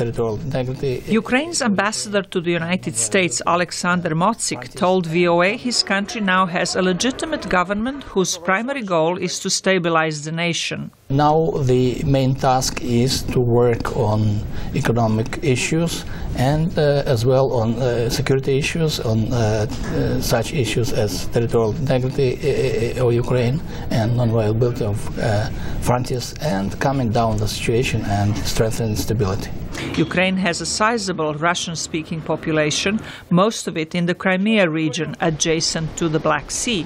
territorial integrity. Ukraine's ambassador to the United States, Alexander Motsik, told VOA his country now has a legitimate government whose primary goal is to stabilize the nation. Now the main task is to work on economic issues and as well on security issues, on such issues as territorial integrity of Ukraine and non-viability of frontiers, and calming down the situation and strengthening stability. Ukraine has a sizable Russian-speaking population, most of it in the Crimea region adjacent to the Black Sea.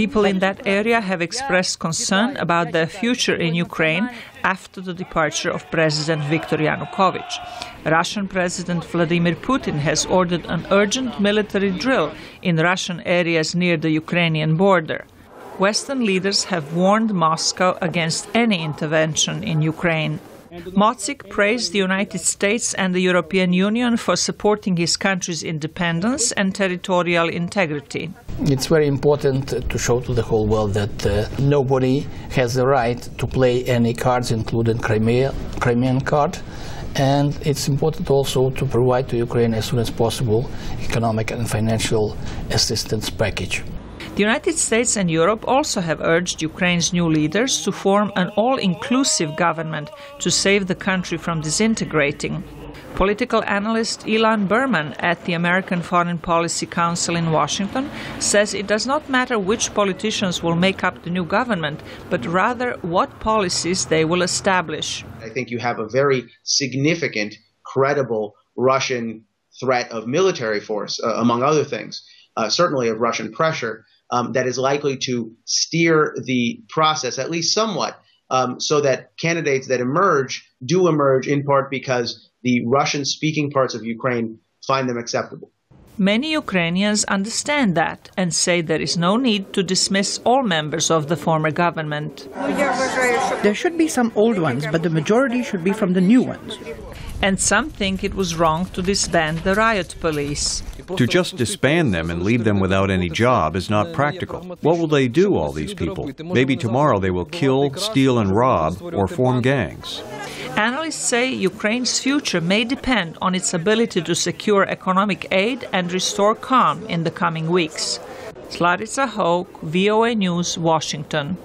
People in that area have expressed concern about their future in Ukraine after the departure of President Viktor Yanukovych. Russian President Vladimir Putin has ordered an urgent military drill in Russian areas near the Ukrainian border. Western leaders have warned Moscow against any intervention in Ukraine. Motsik praised the United States and the European Union for supporting his country's independence and territorial integrity. It's very important to show to the whole world that nobody has the right to play any cards, including Crimean card. And it's important also to provide to Ukraine as soon as possible economic and financial assistance package. The United States and Europe also have urged Ukraine's new leaders to form an all-inclusive government to save the country from disintegrating. Political analyst Ilan Berman at the American Foreign Policy Council in Washington says it does not matter which politicians will make up the new government, but rather what policies they will establish. I think you have a very significant, credible Russian threat of military force, among other things, certainly of Russian pressure, that is likely to steer the process, at least somewhat, so that candidates that emerge do emerge in part because the Russian-speaking parts of Ukraine find them acceptable. Many Ukrainians understand that and say there is no need to dismiss all members of the former government. There should be some old ones, but the majority should be from the new ones. And some think it was wrong to disband the riot police. To just disband them and leave them without any job is not practical. What will they do, all these people? Maybe tomorrow they will kill, steal and rob, or form gangs. Analysts say Ukraine's future may depend on its ability to secure economic aid and restore calm in the coming weeks. Zlatica Hoke, VOA News, Washington.